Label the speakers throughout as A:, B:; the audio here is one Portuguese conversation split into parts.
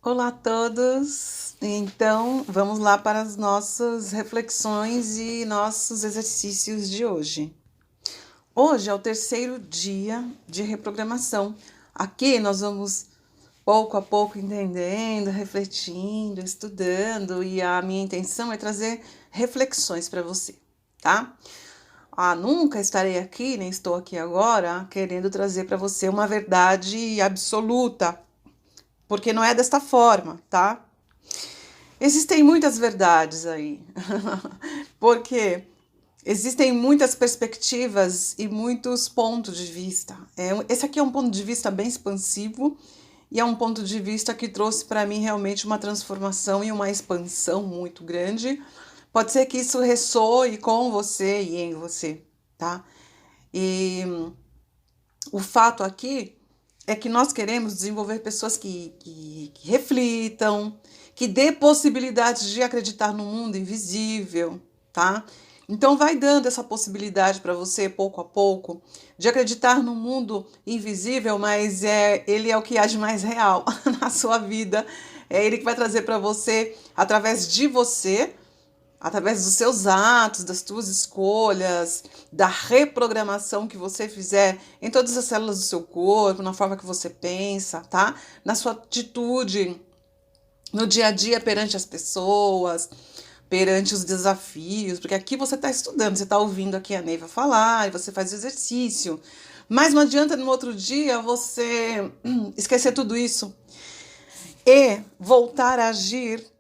A: Olá a todos! Então, vamos lá para as nossas reflexões e nossos exercícios de hoje. Hoje é o terceiro dia de reprogramação. Aqui nós vamos pouco a pouco entendendo, refletindo, estudando, e a minha intenção é trazer reflexões para você, tá? Nunca estarei aqui, nem estou aqui agora, querendo trazer para você uma verdade absoluta, porque não é desta forma, tá? Existem muitas verdades aí, porque existem muitas perspectivas e muitos pontos de vista. Esse aqui é um ponto de vista bem expansivo e é um ponto de vista que trouxe para mim realmente uma transformação e uma expansão muito grande. Pode ser que isso ressoe com você e em você, tá? E o fato aqui é que nós queremos desenvolver pessoas que reflitam, que dê possibilidades de acreditar no mundo invisível, tá? Então vai dando essa possibilidade para você, pouco a pouco, de acreditar no mundo invisível, mas ele é o que há de mais real na sua vida. É ele que vai trazer para você, através dos seus atos, das suas escolhas, da reprogramação que você fizer em todas as células do seu corpo, na forma que você pensa, tá? Na sua atitude, no dia a dia perante as pessoas, perante os desafios, porque aqui você está estudando, você está ouvindo aqui a Neiva falar, e você faz o exercício, mas não adianta no outro dia você esquecer tudo isso e voltar a agir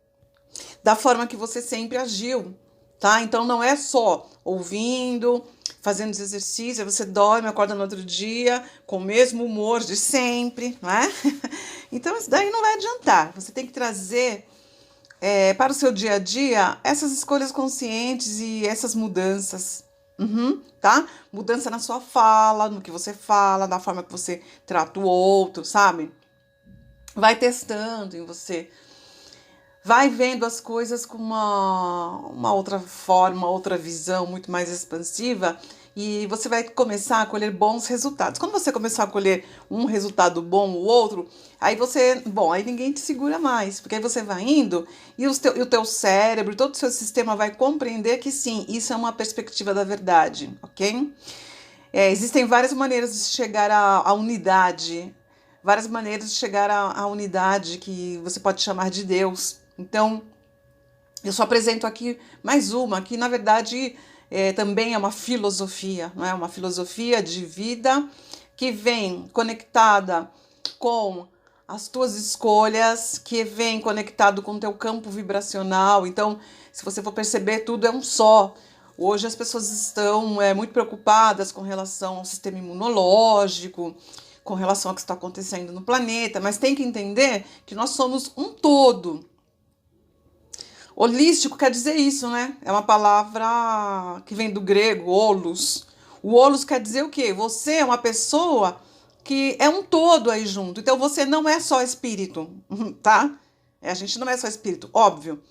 A: da forma que você sempre agiu, tá? Então não é só ouvindo, fazendo os exercícios, você dorme, acorda no outro dia com o mesmo humor de sempre, não é? Então isso daí não vai adiantar. Você tem que trazer para o seu dia a dia essas escolhas conscientes e essas mudanças. Tá? Mudança na sua fala, no que você fala, na forma que você trata o outro, sabe? Vai testando em você. Vai vendo as coisas com uma outra forma, outra visão muito mais expansiva, e você vai começar a colher bons resultados. Quando você começar a colher um resultado bom, o outro, aí ninguém te segura mais, porque aí você vai indo e o teu cérebro, todo o seu sistema vai compreender que sim, isso é uma perspectiva da verdade, ok? Existem várias maneiras de chegar à unidade, várias maneiras de chegar à unidade que você pode chamar de Deus. Então, eu só apresento aqui mais uma, que na verdade também é uma filosofia, não é? Uma filosofia de vida que vem conectada com as tuas escolhas, que vem conectado com o teu campo vibracional. Então, se você for perceber, tudo é um só. Hoje as pessoas estão muito preocupadas com relação ao sistema imunológico, com relação ao que está acontecendo no planeta, mas tem que entender que nós somos um todo. Holístico quer dizer isso, né? É uma palavra que vem do grego, holos. O holos quer dizer o quê? Você é uma pessoa que é um todo aí junto. Então você não é só espírito, tá? A gente não é só espírito, óbvio.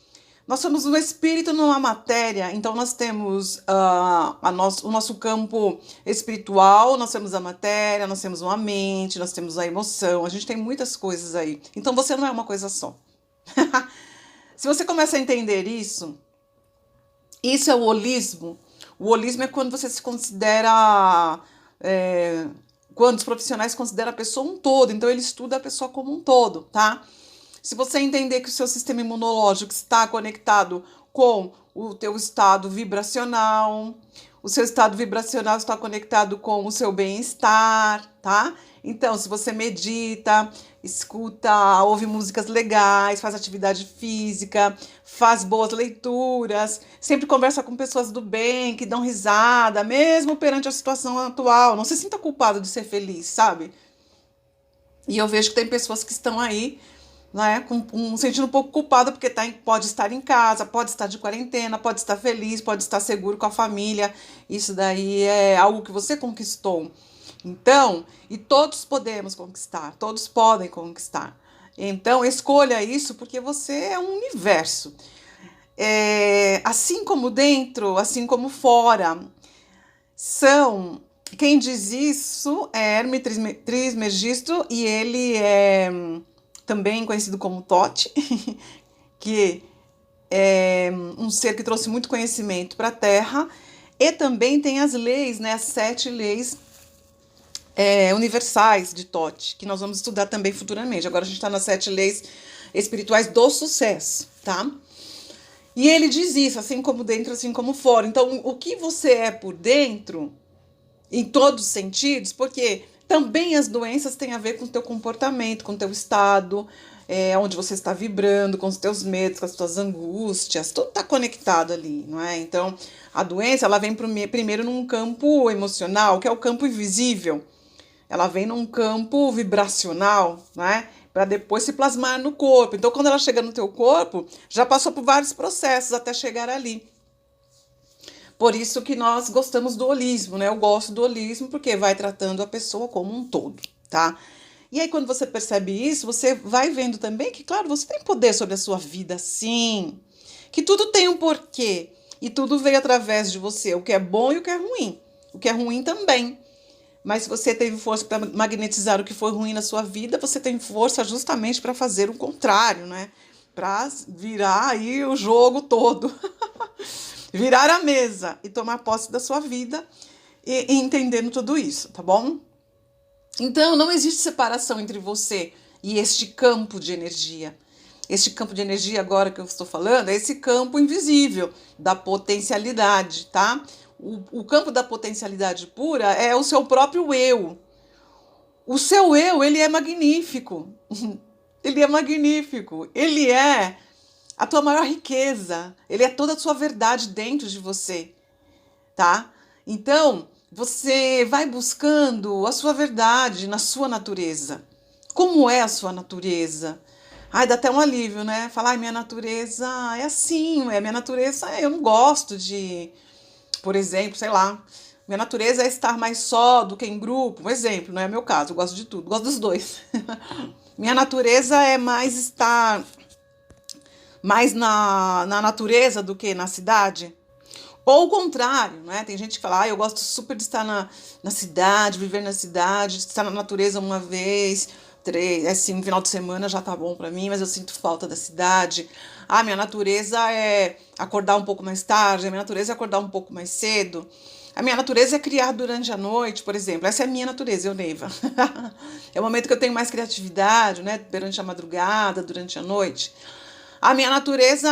A: Nós somos um espírito numa matéria, então nós temos o nosso campo espiritual, nós temos a matéria, nós temos uma mente, nós temos a emoção, a gente tem muitas coisas aí. Então você não é uma coisa só. Se você começa a entender isso, isso é o holismo. O holismo é quando você se considera. Quando os profissionais consideram a pessoa um todo, então ele estuda a pessoa como um todo, tá? Se você entender que o seu sistema imunológico está conectado com o teu estado vibracional, o seu estado vibracional está conectado com o seu bem-estar, tá? Então, se você medita, escuta, ouve músicas legais, faz atividade física, faz boas leituras, sempre conversa com pessoas do bem, que dão risada, mesmo perante a situação atual, não se sinta culpado de ser feliz, sabe? E eu vejo que tem pessoas que estão aí, né, sentindo um pouco culpada porque pode estar em casa, pode estar de quarentena, pode estar feliz, pode estar seguro com a família. Isso daí é algo que você conquistou. Então, e todos podemos conquistar, todos podem conquistar. Então, escolha isso porque você é um universo. Assim como dentro, assim como fora. Quem diz isso é Hermes Trismegisto e ele também conhecido como Thoth, que é um ser que trouxe muito conhecimento para a Terra, e também tem as leis, né, as 7 leis universais de Thoth, que nós vamos estudar também futuramente. Agora a gente está nas 7 leis espirituais do sucesso, tá? E ele diz isso, assim como dentro, assim como fora. Então, o que você é por dentro, em todos os sentidos, porque também as doenças têm a ver com o teu comportamento, com o teu estado, onde você está vibrando, com os teus medos, com as tuas angústias, tudo está conectado ali, não é? Então, a doença, ela vem primeiro num campo emocional, que é o campo invisível. Ela vem num campo vibracional, né? Para depois se plasmar no corpo. Então, quando ela chega no teu corpo, já passou por vários processos até chegar ali. Por isso que nós gostamos do holismo, né? Eu gosto do holismo porque vai tratando a pessoa como um todo, tá? E aí, quando você percebe isso, você vai vendo também que, claro, você tem poder sobre a sua vida, sim. Que tudo tem um porquê. E tudo veio através de você. O que é bom e o que é ruim. O que é ruim também. Mas se você teve força para magnetizar o que foi ruim na sua vida, você tem força justamente para fazer o contrário, né? Para virar aí o jogo todo. Virar a mesa e tomar posse da sua vida e entendendo tudo isso, tá bom? Então, não existe separação entre você e este campo de energia. Este campo de energia agora que eu estou falando é esse campo invisível da potencialidade, tá? O campo da potencialidade pura é o seu próprio eu. O seu eu, ele é magnífico. Ele é magnífico. Ele é a tua maior riqueza. Ele é toda a sua verdade dentro de você, tá? Então, você vai buscando a sua verdade na sua natureza. Como é a sua natureza? Ai, dá até um alívio, né? Falar, minha natureza é assim, minha natureza, eu não gosto de, por exemplo, sei lá, minha natureza é estar mais só do que em grupo, um exemplo, não é meu caso, eu gosto de tudo, gosto dos dois. Minha natureza é mais estar mais na natureza do que na cidade. Ou o contrário, né? Tem gente que fala, eu gosto super de estar na cidade, viver na cidade, estar na natureza uma vez, 3, assim, no final de semana já tá bom pra mim, mas eu sinto falta da cidade. Minha natureza é acordar um pouco mais tarde, a minha natureza é acordar um pouco mais cedo. A minha natureza é criar durante a noite, por exemplo. Essa é a minha natureza, eu, Neiva. É o momento que eu tenho mais criatividade, né? Durante a madrugada, durante a noite. A minha natureza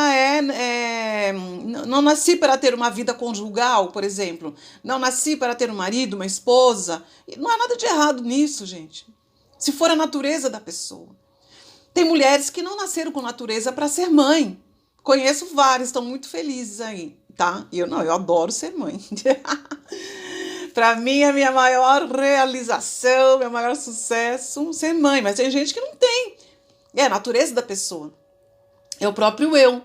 A: não nasci para ter uma vida conjugal, por exemplo. Não nasci para ter um marido, uma esposa. Não há nada de errado nisso, gente. Se for a natureza da pessoa. Tem mulheres que não nasceram com natureza para ser mãe. Conheço várias, estão muito felizes aí, tá? E eu adoro ser mãe. Para mim, a minha maior realização, meu maior sucesso, ser mãe. Mas tem gente que não tem. É a natureza da pessoa. É o próprio eu.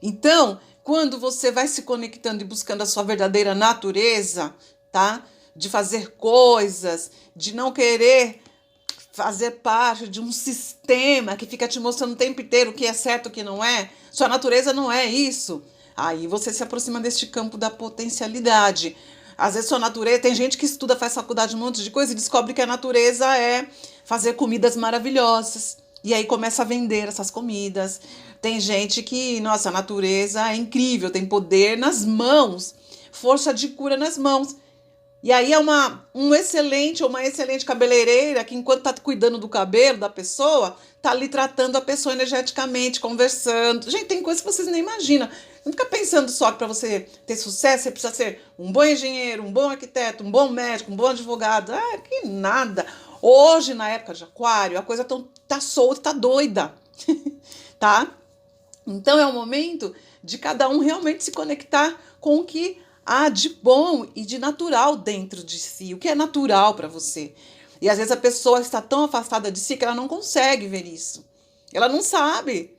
A: Então, quando você vai se conectando e buscando a sua verdadeira natureza, tá? De fazer coisas, de não querer fazer parte de um sistema que fica te mostrando o tempo inteiro o que é certo e o que não é. Sua natureza não é isso. Aí você se aproxima deste campo da potencialidade. Às vezes sua natureza... Tem gente que estuda, faz faculdade, um monte de coisa e descobre que a natureza é fazer comidas maravilhosas. E aí começa a vender essas comidas. Tem gente que, nossa, a natureza é incrível, tem poder nas mãos, força de cura nas mãos. E aí é uma excelente cabeleireira que, enquanto tá cuidando do cabelo da pessoa, tá ali tratando a pessoa energeticamente, conversando. Gente, tem coisas que vocês nem imaginam. Não fica pensando só que para você ter sucesso, você precisa ser um bom engenheiro, um bom arquiteto, um bom médico, um bom advogado. Que nada. Hoje, na época de Aquário, a coisa tá solta, tá doida, tá? Então é o momento de cada um realmente se conectar com o que há de bom e de natural dentro de si, o que é natural para você. E às vezes a pessoa está tão afastada de si que ela não consegue ver isso. Ela não sabe.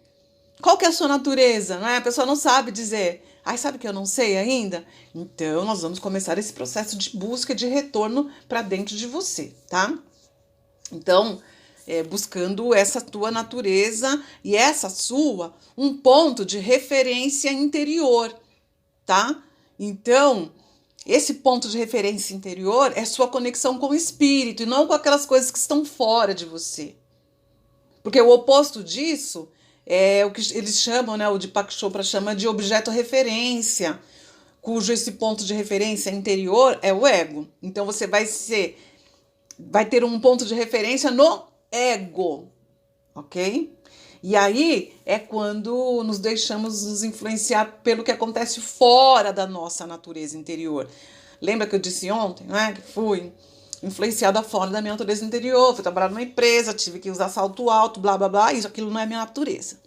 A: Qual que é a sua natureza, né? A pessoa não sabe dizer, sabe que eu não sei ainda? Então nós vamos começar esse processo de busca, de retorno para dentro de você, tá? Então, buscando essa tua natureza e essa sua, um ponto de referência interior, tá? Então, esse ponto de referência interior é sua conexão com o espírito e não com aquelas coisas que estão fora de você. Porque o oposto disso é o que eles chamam, né, o Deepak Chopra chama de objeto referência, cujo esse ponto de referência interior é o ego. Então você vai ter um ponto de referência no ego, ok? E aí é quando nos deixamos nos influenciar pelo que acontece fora da nossa natureza interior. Lembra que eu disse ontem, né, que fui influenciada fora da minha natureza interior, fui trabalhar numa empresa, tive que usar salto alto, blá blá blá, isso, aquilo não é minha natureza.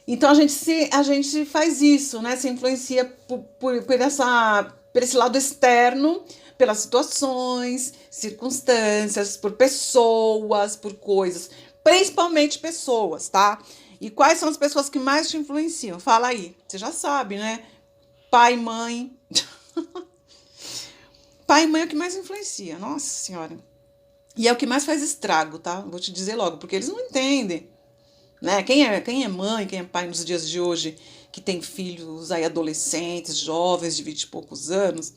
A: Então a gente faz isso, né? Se influencia por esse lado externo, pelas situações, circunstâncias, por pessoas, por coisas. Principalmente pessoas, tá? E quais são as pessoas que mais te influenciam? Fala aí. Você já sabe, né? Pai, mãe. Pai e mãe é o que mais influencia. Nossa Senhora. E é o que mais faz estrago, tá? Vou te dizer logo, porque eles não entendem. Né? Quem é mãe, quem é pai nos dias de hoje, que tem filhos aí adolescentes, jovens de 20 e poucos anos,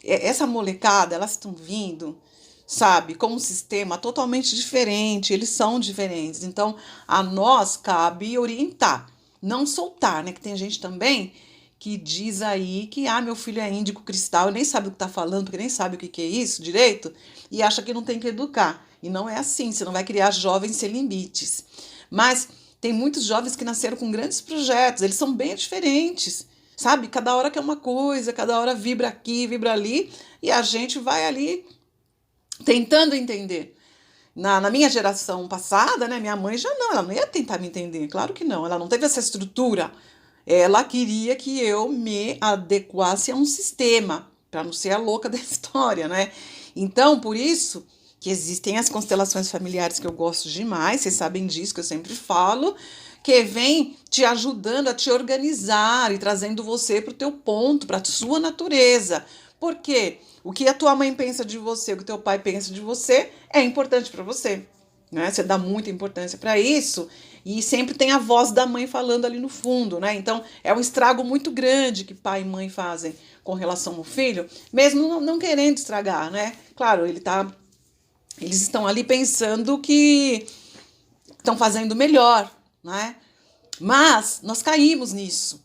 A: essa molecada, elas estão vindo, sabe, com um sistema totalmente diferente, eles são diferentes. Então, a nós cabe orientar, não soltar, né? Que tem gente também que diz aí que, meu filho é índico cristal, nem sabe o que está falando, porque nem sabe o que é isso direito, e acha que não tem que educar. E não é assim, você não vai criar jovens sem limites. Mas tem muitos jovens que nasceram com grandes projetos, eles são bem diferentes, sabe? Cada hora quer uma coisa, cada hora vibra aqui, vibra ali, e a gente vai ali tentando entender. Na minha geração passada, né, minha mãe ela não ia tentar me entender, claro que não, ela não teve essa estrutura. Ela queria que eu me adequasse a um sistema, para não ser a louca da história, né? Então, por isso que existem as constelações familiares que eu gosto demais, vocês sabem disso que eu sempre falo, que vem te ajudando a te organizar e trazendo você para o teu ponto, para a sua natureza. Por quê? O que a tua mãe pensa de você, o que teu pai pensa de você é importante para você, né? Você dá muita importância para isso e sempre tem a voz da mãe falando ali no fundo, né? Então é um estrago muito grande que pai e mãe fazem com relação ao filho, mesmo não querendo estragar, né? Claro, eles estão ali pensando que estão fazendo melhor, né? Mas nós caímos nisso.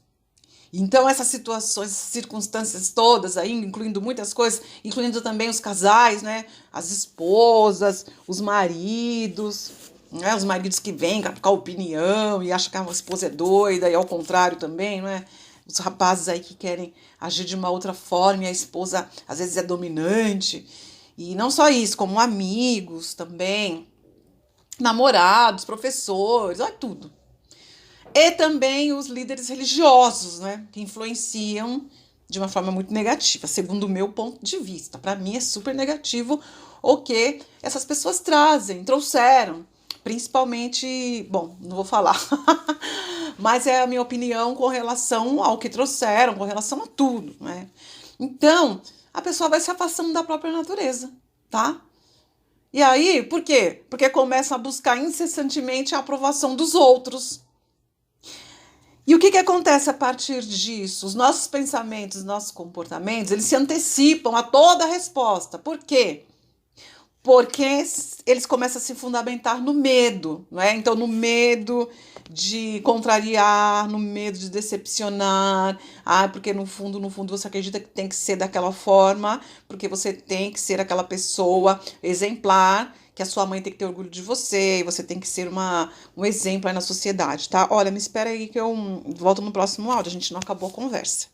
A: Então, essas situações, essas circunstâncias todas aí, incluindo muitas coisas, incluindo também os casais, né? As esposas, os maridos, né? Os maridos que vêm com a opinião e acham que a esposa é doida, e ao contrário também, né? Os rapazes aí que querem agir de uma outra forma e a esposa às vezes é dominante. E não só isso, como amigos também, namorados, professores, olha tudo. E também os líderes religiosos, né, que influenciam de uma forma muito negativa, segundo o meu ponto de vista. Para mim é super negativo o que essas pessoas trouxeram, principalmente, bom, não vou falar, mas é a minha opinião com relação ao que trouxeram, com relação a tudo, né? Então, a pessoa vai se afastando da própria natureza, tá? E aí, por quê? Porque começa a buscar incessantemente a aprovação dos outros. E o que acontece a partir disso? Os nossos pensamentos, os nossos comportamentos, eles se antecipam a toda a resposta. Por quê? Porque eles começam a se fundamentar no medo, não é? Então, no medo de contrariar, no medo de decepcionar, porque no fundo você acredita que tem que ser daquela forma, porque você tem que ser aquela pessoa exemplar, que a sua mãe tem que ter orgulho de você, você tem que ser um exemplo aí na sociedade, tá? Olha, me espera aí que eu volto no próximo áudio, a gente não acabou a conversa.